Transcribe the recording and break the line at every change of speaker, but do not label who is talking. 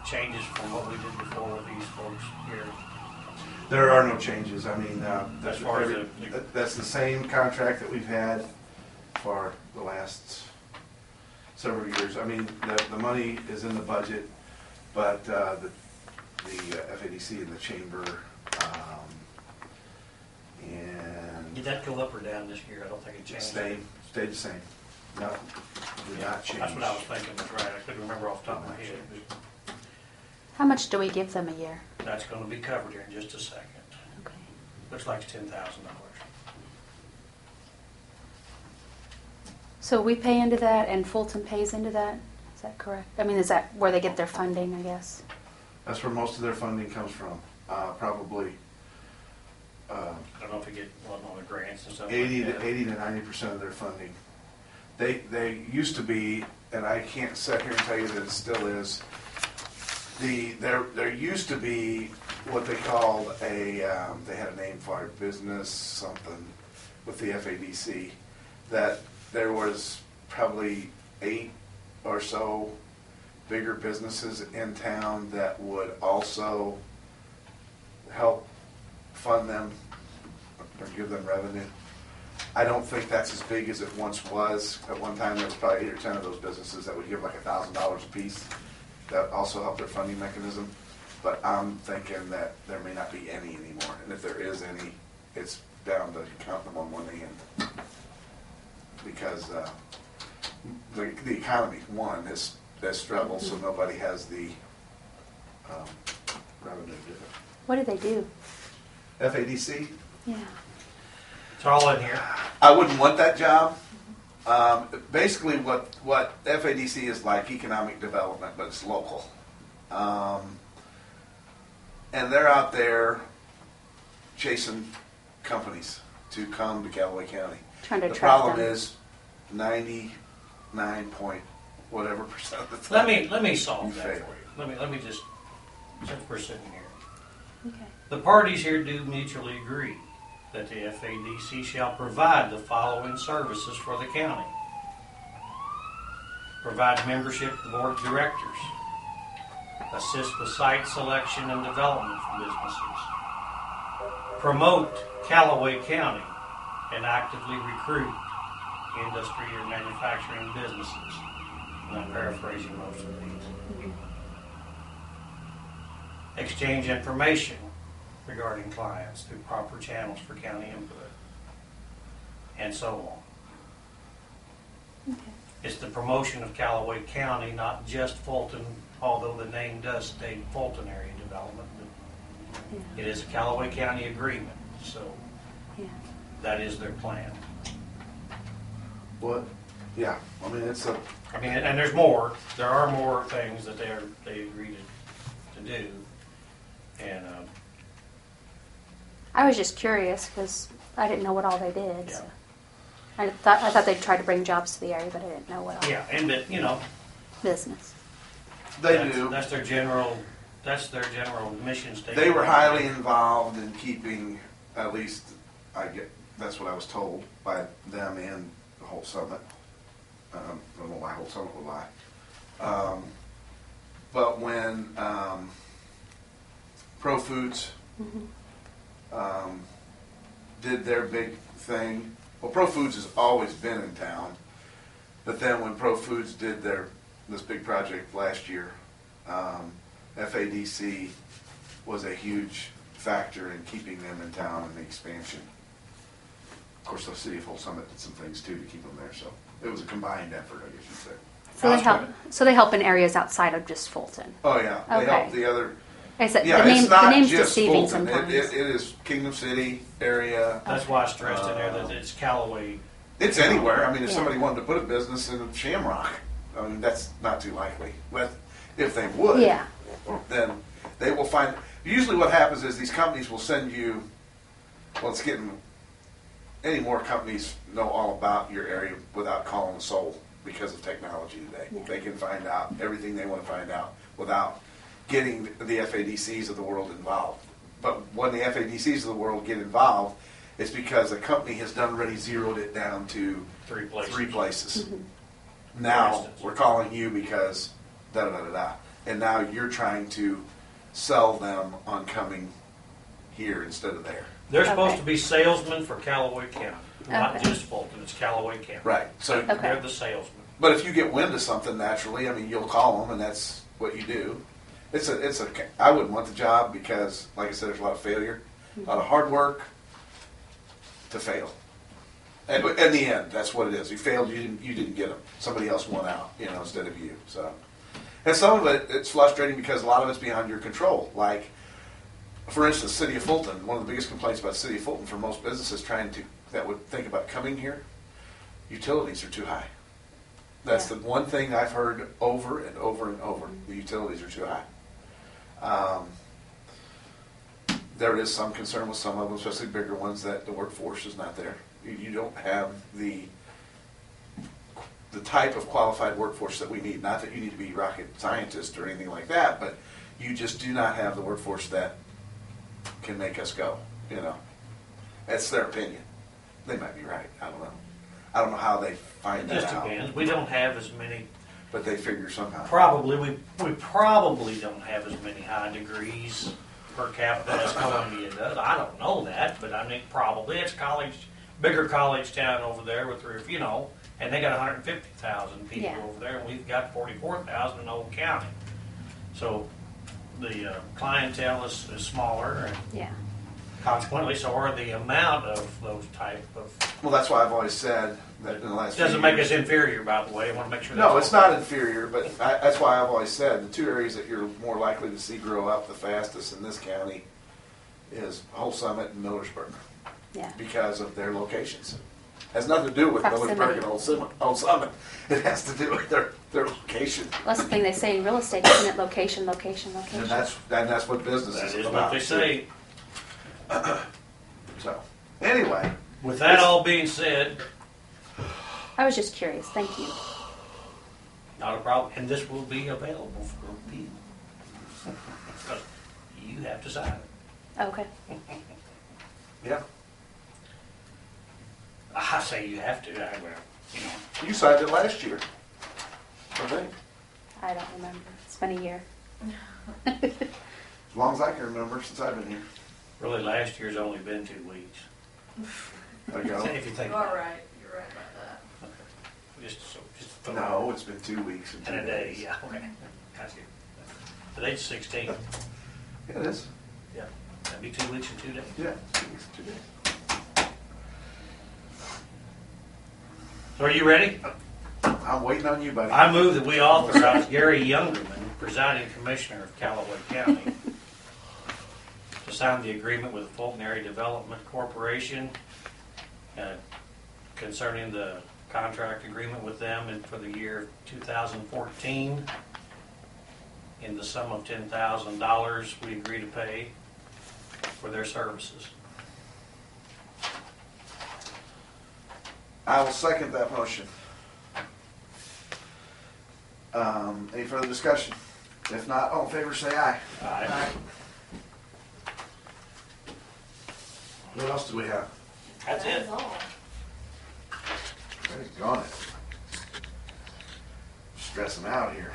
changes from what we did before with these folks here?
There are no changes. I mean,
As far as
that's the same contract that we've had for the last several years. I mean, the money is in the budget, but the FADC and the chamber, and
did that go up or down this year? I don't think it changed.
stayed the same. No, did not change.
That's what I was thinking was right. I couldn't remember off the top of my head.
How much do we give them a year?
That's going to be covered here in just a second.
Okay.
Looks like it's $10,000.
So we pay into that and Fulton pays into that? Is that correct? I mean, is that where they get their funding, I guess?
That's where most of their funding comes from. Probably
I don't know if you get one on the grants and stuff
80
like that.
to 90% of their funding. They used to be, and I can't sit here and tell you that it still is. There used to be what they called they had a name for it, business something with the FADC, that there was probably 8 or so bigger businesses in town that would also help fund them or give them revenue. I don't think that's as big as it once was. At one time, there was probably 8 or 10 of those businesses that would give like $1,000 a piece. That also helped their funding mechanism. But I'm thinking that there may not be any anymore. And if there is any, it's down to count them on one hand. Because the economy, one, has struggled, so nobody has the revenue to do it.
What do they do?
FADC?
Yeah.
It's all in here.
I wouldn't want that job. Basically, what FADC is like economic development, but it's local. And they're out there chasing companies to come to Callaway County.
Trying to
The
attract
problem
them.
is 99 point whatever percent of the time.
Let me solve
You
that
fail.
for you. Let me just, since we're sitting here.
Okay.
The parties here do mutually agree that the FADC shall provide the following services for the county. Provide membership to the board of directors. Assist with site selection and development for businesses. Promote Callaway County and actively recruit industry or manufacturing businesses. And I'm paraphrasing most of these. Exchange information regarding clients through proper channels for county input, and so on.
Okay.
It's the promotion of Callaway County, not just Fulton, although the name does state Fulton Area Development.
Yeah.
It is a Callaway County agreement, so
Yeah.
that is their plan.
What? Yeah, I mean, it's a...
I mean, and there's more. There are more things that they agree to do, and
I was just curious because I didn't know what all they did.
Yeah.
So. I thought they'd try to bring jobs to the area, but I didn't know what all.
yeah, and that, you know,
Business.
They do.
That's their general mission statement.
They were highly involved in keeping, at least that's what I was told by them and the whole summit. I don't know why whole summit would lie. But when Pro Foods did their big thing, well, Pro Foods has always been in town, but then when Pro Foods did this big project last year, FADC was a huge factor in keeping them in town and the expansion. Of course, the city of Whole Summit did some things too to keep them there, so it was a combined effort, I guess you'd say.
So they help. So they help in areas outside of just Fulton.
Oh yeah, they
Okay.
help the other.
I said
Yeah,
the
it's not
name's
just
deceiving
Fulton.
sometimes.
It is Kingdom City area.
That's why I stressed in there that it's Callaway.
It's anywhere. I mean, if
Yeah.
somebody wanted to put a business in Shamrock, I mean, that's not too likely. But if they would,
Yeah.
then they will find. Usually, what happens is these companies will send you. Well, it's getting. Any more companies know all about your area without calling a soul because of technology today.
Yeah.
They can find out everything they want to find out without getting the FADCs of the world involved. But when the FADCs of the world get involved, it's because a company has already zeroed it down to
3 places.
3 places.
Mm-hmm.
Now
For instance.
we're calling you because da da da da da. and now you're trying to sell them on coming here instead of there.
They're supposed
Okay.
to be salesmen for Callaway County, not
Okay.
just Fulton, it's Callaway County.
Right. So,
Okay.
They're the salesmen.
but if you get wind of something naturally, I mean, you'll call them, and that's what you do. I wouldn't want the job because, like I said, there's a lot of failure, a lot of hard work to fail. And in the end, that's what it is. You failed, you didn't get them. Somebody else won out, instead of you. So, and some of it's frustrating because a lot of it's beyond your control. Like, for instance, City of Fulton. One of the biggest complaints about City of Fulton for most businesses that would think about coming here, utilities are too high. That's
Yeah.
the one thing I've heard over and over and over. The utilities are too high. There is some concern with some of them, especially bigger ones, that the workforce is not there. You don't have the type of qualified workforce that we need. Not that you need to be rocket scientists or anything like that, but you just do not have the workforce that can make us go. That's their opinion. They might be right. I don't know. I don't know how they find
It
that
just
out,
depends. We don't have as many,
but they figure somehow.
we probably don't have as many high degrees per capita as Columbia does. I don't know that, but I mean, probably. It's bigger college town over there with, and they got 150,000 people
Yeah.
over there, and we've got 44,000 in Old County. So the clientele is smaller, and
Yeah.
consequently, so are the amount of those type of.
Well, that's why I've always said that in the last.
Doesn't
few
make
years-
us inferior, by the way. I want to make sure.
No,
that's
it's
all-
not inferior, but that's why I've always said the two areas that you're more likely to see grow up the fastest in this county is Whole Summit and Millersburg
Yeah.
because of their locations. Has nothing to do with
Proximity.
Millersburg and Old Summit. It has to do with their location.
Well, that's the thing they say in real estate, isn't it? Location, location, location.
And that's what business
That
is
is
about.
what they say.
So, anyway,
With that all being said,
I was just curious. Thank you.
not a problem, and this will be available for appeal. Because you have to sign it.
Okay.
yeah,
I say you have to.
you signed it last year. I think.
I don't remember. It's been a year.
As long as I can remember since I've been here.
Really, last year's only been 2 weeks.
There you go.
If you think
You are
about
right. You're right about that.
it. Just
No, it's been 2 weeks and 2
and a day,
days.
yeah, okay. Got you. Today's 16.
Yeah, it is.
Yeah, that'd be 2 weeks and 2 days.
Yeah, 2 weeks and 2 days.
So are you ready?
I'm waiting on you, buddy.
I move that we authorize Gary Youngerman, presiding commissioner of Callaway County, to sign the agreement with the Fulton Area Development Corporation concerning the contract agreement with them and for the year 2014 in the sum of $10,000 we agree to pay for their services.
I will second that motion. Any further discussion? If not, all in favor say aye.
Aye.
What else do we have?
That's
That
it.
is all.
Gone it. Stressing out here.